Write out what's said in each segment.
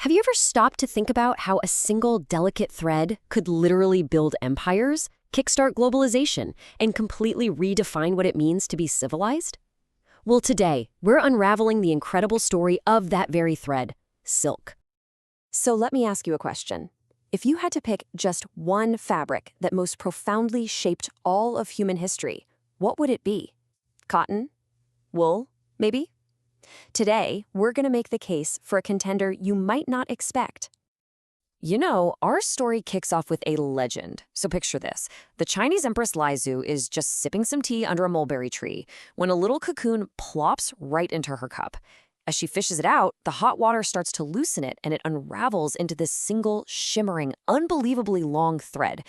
Have you ever stopped to think about how a single delicate thread could literally build empires, kickstart globalization, and completely redefine what it means to be civilized? Well, today, we're unraveling the incredible story of that very thread, silk. So let me ask you a question. If you had to pick just one fabric that most profoundly shaped all of human history, what would it be? Cotton? Wool? Maybe? Today, we're going to make the case for a contender you might not expect. You know, our story kicks off with a legend. So picture this. The Chinese Empress Leizu is just sipping some tea under a mulberry tree when a little cocoon plops right into her cup. As she fishes it out, the hot water starts to loosen it and it unravels into this single, shimmering, unbelievably long thread.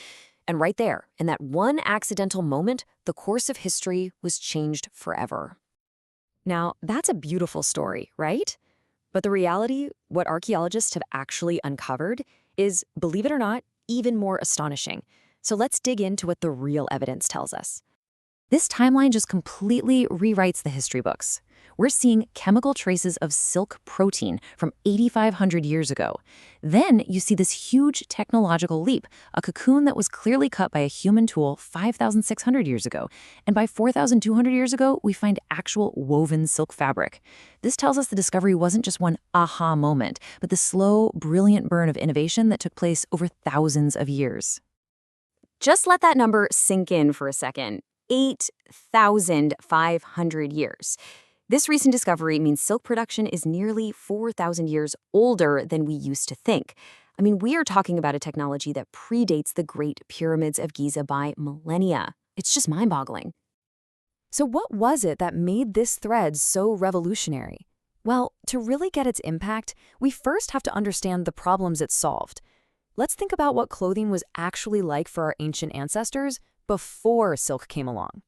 And right there, in that one accidental moment, the course of history was changed forever. Now, that's a beautiful story, right? But the reality, what archaeologists have actually uncovered, is, believe it or not, even more astonishing. So let's dig into what the real evidence tells us. This timeline just completely rewrites the history books. We're seeing chemical traces of silk protein from 8,500 years ago. Then you see this huge technological leap, a cocoon that was clearly cut by a human tool 5,600 years ago. And by 4,200 years ago, we find actual woven silk fabric. This tells us the discovery wasn't just one aha moment, but the slow, brilliant burn of innovation that took place over thousands of years. Just let that number sink in for a second. 8,500 years. This recent discovery means silk production is nearly 4,000 years older than we used to think. I mean, we are talking about a technology that predates the Great Pyramids of Giza by millennia. It's just mind-boggling. So what was it that made this thread so revolutionary? Well, to really get its impact, we first have to understand the problems it solved. Let's think about what clothing was actually like for our ancient ancestors before silk came along.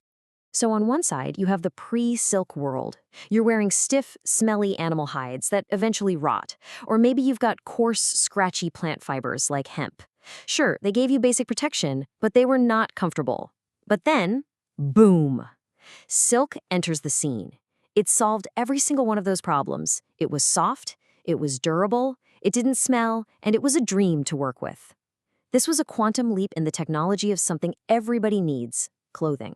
So on one side, you have the pre-silk world. You're wearing stiff, smelly animal hides that eventually rot. Or maybe you've got coarse, scratchy plant fibers like hemp. Sure, they gave you basic protection, but they were not comfortable. But then, boom! Silk enters the scene. It solved every single one of those problems. It was soft, it was durable, it didn't smell, and it was a dream to work with. This was a quantum leap in the technology of something everybody needs, clothing.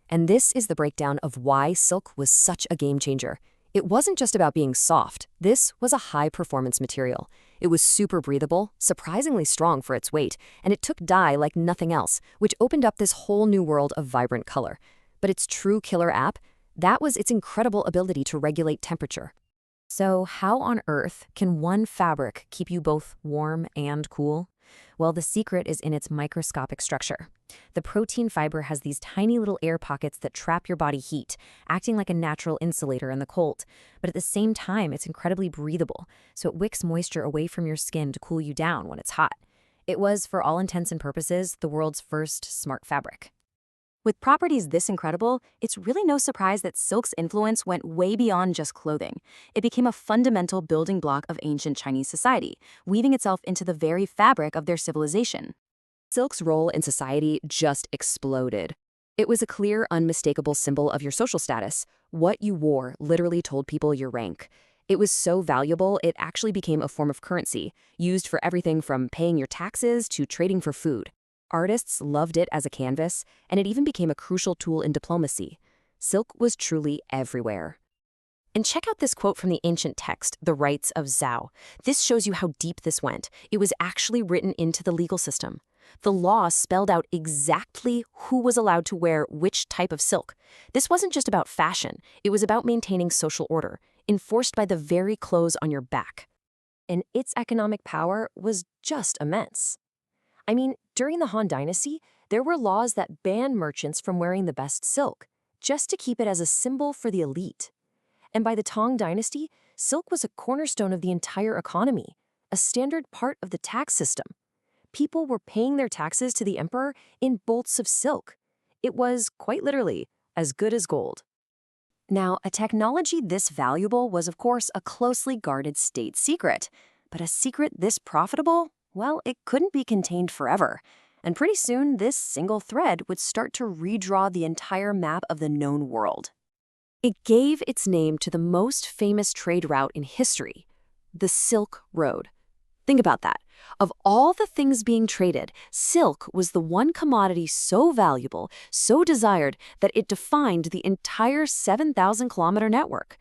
And this is the breakdown of why silk was such a game changer. It wasn't just about being soft. This was a high-performance material. It was super breathable, surprisingly strong for its weight, and it took dye like nothing else, which opened up this whole new world of vibrant color. But its true killer app, that was its incredible ability to regulate temperature. So how on earth can one fabric keep you both warm and cool? Well, the secret is in its microscopic structure. The protein fiber has these tiny little air pockets that trap your body heat, acting like a natural insulator in the cold. But at the same time, it's incredibly breathable, so it wicks moisture away from your skin to cool you down when it's hot. It was, for all intents and purposes, the world's first smart fabric. With properties this incredible, it's really no surprise that silk's influence went way beyond just clothing. It became a fundamental building block of ancient Chinese society, weaving itself into the very fabric of their civilization. Silk's role in society just exploded. It was a clear, unmistakable symbol of your social status. What you wore literally told people your rank. It was so valuable, it actually became a form of currency, used for everything from paying your taxes to trading for food. Artists loved it as a canvas, and it even became a crucial tool in diplomacy. Silk was truly everywhere. And check out this quote from the ancient text, The Rights of Zhao. This shows you how deep this went. It was actually written into the legal system. The law spelled out exactly who was allowed to wear which type of silk. This wasn't just about fashion. It was about maintaining social order, enforced by the very clothes on your back. And its economic power was just immense. I mean, during the Han Dynasty, there were laws that banned merchants from wearing the best silk, just to keep it as a symbol for the elite. And by the Tang Dynasty, silk was a cornerstone of the entire economy, a standard part of the tax system. People were paying their taxes to the emperor in bolts of silk. It was, quite literally, as good as gold. Now, a technology this valuable was, of course, a closely guarded state secret. But a secret this profitable? Well, it couldn't be contained forever. And pretty soon, this single thread would start to redraw the entire map of the known world. It gave its name to the most famous trade route in history, the Silk Road. Think about that. Of all the things being traded, silk was the one commodity so valuable, so desired, that it defined the entire 7,000-kilometer network.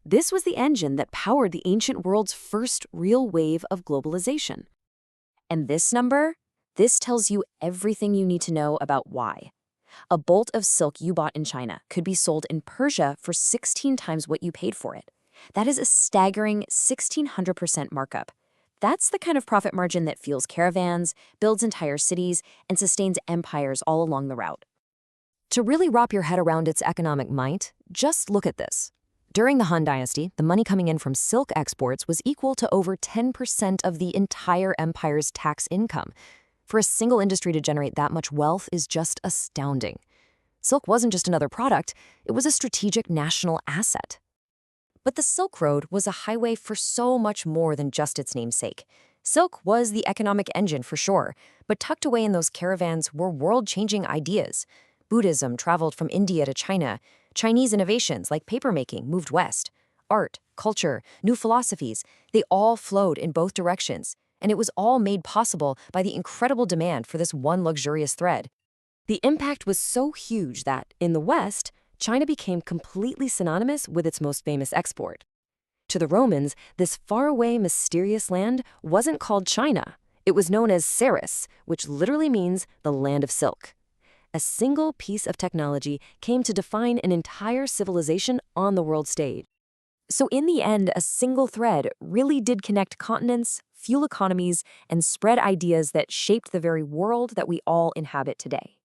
This was the engine that powered the ancient world's first real wave of globalization. And this number? This tells you everything you need to know about why. A bolt of silk you bought in China could be sold in Persia for 16 times what you paid for it. That is a staggering 1,600% markup. That's the kind of profit margin that fuels caravans, builds entire cities, and sustains empires all along the route. To really wrap your head around its economic might, just look at this. During the Han Dynasty, the money coming in from silk exports was equal to over 10% of the entire empire's tax income. For a single industry to generate that much wealth is just astounding. Silk wasn't just another product, it was a strategic national asset. But the Silk Road was a highway for so much more than just its namesake. Silk was the economic engine for sure, but tucked away in those caravans were world-changing ideas. Buddhism traveled from India to China. Chinese innovations like papermaking moved west. Art, culture, new philosophies, they all flowed in both directions, and it was all made possible by the incredible demand for this one luxurious thread. The impact was so huge that, in the West, China became completely synonymous with its most famous export. To the Romans, this faraway, mysterious land wasn't called China. It was known as Ceres, which literally means the land of silk. A single piece of technology came to define an entire civilization on the world stage. So in the end, a single thread really did connect continents, fuel economies, and spread ideas that shaped the very world that we all inhabit today.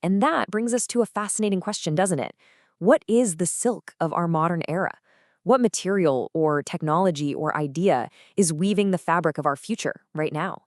And that brings us to a fascinating question, doesn't it? What is the silk of our modern era? What material or technology or idea is weaving the fabric of our future right now?